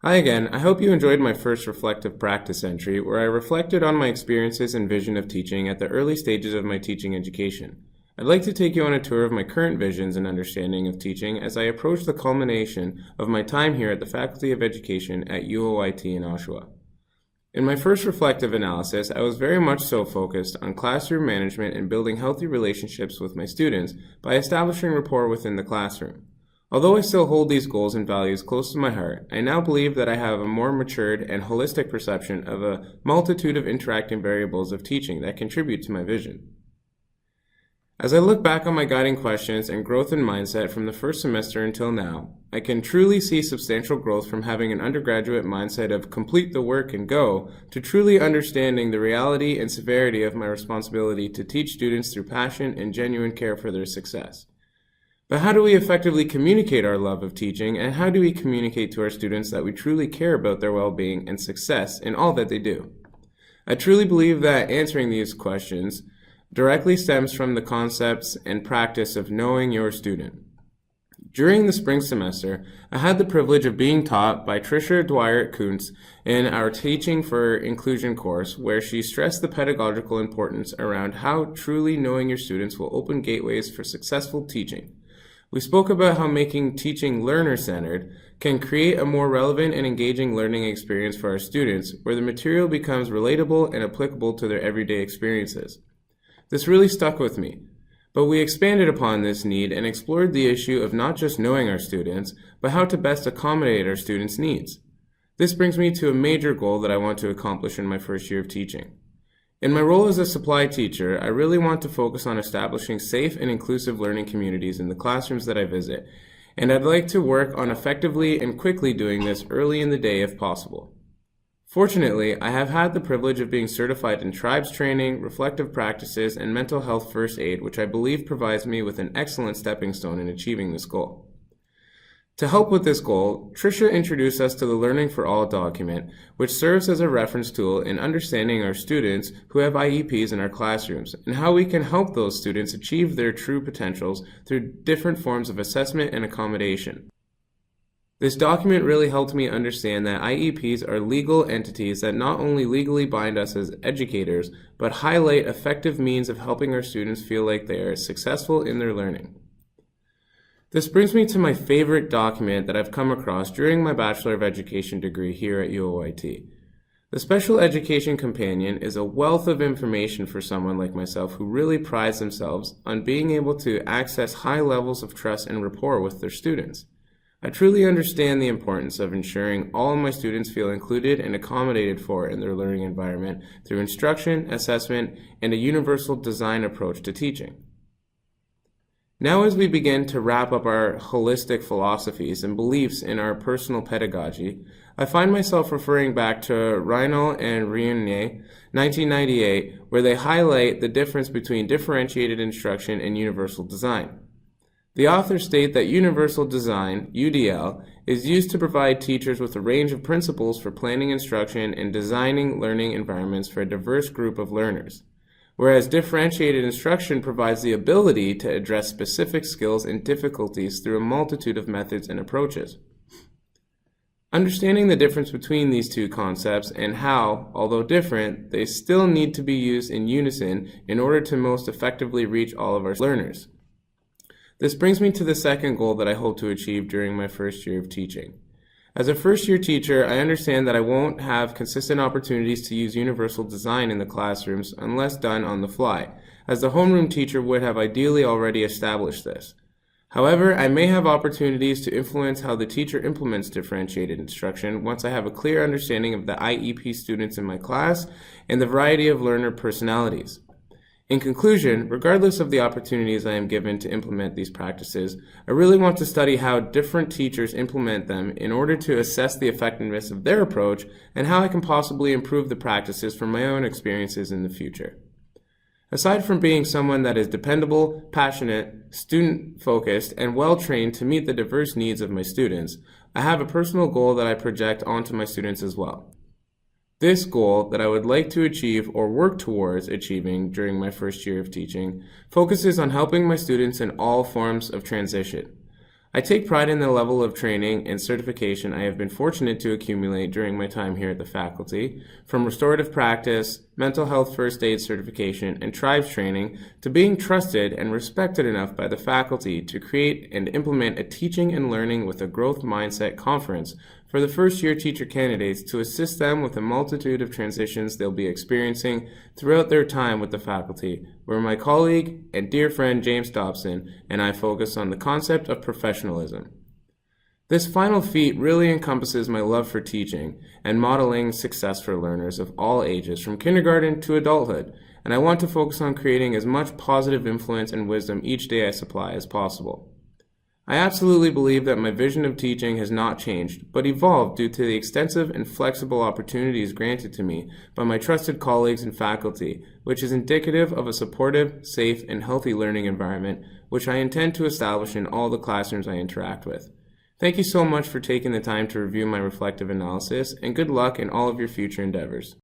Hi again. I hope you enjoyed my first reflective practice entry where I reflected on my experiences and vision of teaching at the early stages of my teaching education. I'd like to take you on a tour of my current visions and understanding of teaching as I approach the culmination of my time here at the Faculty of Education at UOIT in Oshawa. In my first reflective analysis, I was very much so focused on classroom management and building healthy relationships with my students by establishing rapport within the classroom. Although I still hold these goals and values close to my heart, I now believe that I have a more matured and holistic perception of a multitude of interacting variables of teaching that contribute to my vision. As I look back on my guiding questions and growth in mindset from the first semester until now, I can truly see substantial growth from having an undergraduate mindset of complete the work and go to truly understanding the reality and severity of my responsibility to teach students through passion and genuine care for their success. But how do we effectively communicate our love of teaching, and how do we communicate to our students that we truly care about their well-being and success in all that they do? I truly believe that answering these questions directly stems from the concepts and practice of knowing your student. During the spring semester, I had the privilege of being taught by Tricia Dwyer-Kuntz in our Teaching for Inclusion course, where she stressed the pedagogical importance around how truly knowing your students will open gateways for successful teaching. We spoke about how making teaching learner-centered can create a more relevant and engaging learning experience for our students, where the material becomes relatable and applicable to their everyday experiences. This really stuck with me, but we expanded upon this need and explored the issue of not just knowing our students, but how to best accommodate our students' needs. This brings me to a major goal that I want to accomplish in my first year of teaching. In my role as a supply teacher, I really want to focus on establishing safe and inclusive learning communities in the classrooms that I visit, and I'd like to work on effectively and quickly doing this early in the day if possible. Fortunately, I have had the privilege of being certified in tribes training, reflective practices, and mental health first aid, which I believe provides me with an excellent stepping stone in achieving this goal. To help with this goal, Tricia introduced us to the Learning for All document, which serves as a reference tool in understanding our students who have IEPs in our classrooms and how we can help those students achieve their true potentials through different forms of assessment and accommodation. This document really helped me understand that IEPs are legal entities that not only legally bind us as educators, but highlight effective means of helping our students feel like they are successful in their learning. This brings me to my favorite document that I've come across during my Bachelor of Education degree here at UOIT. The Special Education Companion is a wealth of information for someone like myself who really prides themselves on being able to access high levels of trust and rapport with their students. I truly understand the importance of ensuring all of my students feel included and accommodated for in their learning environment through instruction, assessment, and a universal design approach to teaching. Now, as we begin to wrap up our holistic philosophies and beliefs in our personal pedagogy, I find myself referring back to Reinl and Rionier, 1998, where they highlight the difference between differentiated instruction and universal design. The authors state that universal design, UDL, is used to provide teachers with a range of principles for planning instruction and designing learning environments for a diverse group of learners, whereas differentiated instruction provides the ability to address specific skills and difficulties through a multitude of methods and approaches. Understanding the difference between these two concepts and how, although different, they still need to be used in unison in order to most effectively reach all of our learners. This brings me to the second goal that I hope to achieve during my first year of teaching. As a first-year teacher, I understand that I won't have consistent opportunities to use universal design in the classrooms unless done on the fly, as the homeroom teacher would have ideally already established this. However, I may have opportunities to influence how the teacher implements differentiated instruction once I have a clear understanding of the IEP students in my class and the variety of learner personalities. In conclusion, regardless of the opportunities I am given to implement these practices, I really want to study how different teachers implement them in order to assess the effectiveness of their approach and how I can possibly improve the practices from my own experiences in the future. Aside from being someone that is dependable, passionate, student-focused, and well-trained to meet the diverse needs of my students, I have a personal goal that I project onto my students as well. This goal that I would like to achieve or work towards achieving during my first year of teaching focuses on helping my students in all forms of transition. I take pride in the level of training and certification I have been fortunate to accumulate during my time here at the faculty, from restorative practice, mental health first aid certification, and tribes training, to being trusted and respected enough by the faculty to create and implement a teaching and learning with a growth mindset conference for the first year teacher candidates to assist them with a multitude of transitions they'll be experiencing throughout their time with the faculty, where my colleague and dear friend James Dobson and I focus on the concept of professionalism. This final feat really encompasses my love for teaching and modeling success for learners of all ages from kindergarten to adulthood, and I want to focus on creating as much positive influence and wisdom each day I supply as possible. I absolutely believe that my vision of teaching has not changed, but evolved due to the extensive and flexible opportunities granted to me by my trusted colleagues and faculty, which is indicative of a supportive, safe, and healthy learning environment, which I intend to establish in all the classrooms I interact with. Thank you so much for taking the time to review my reflective analysis, and good luck in all of your future endeavors.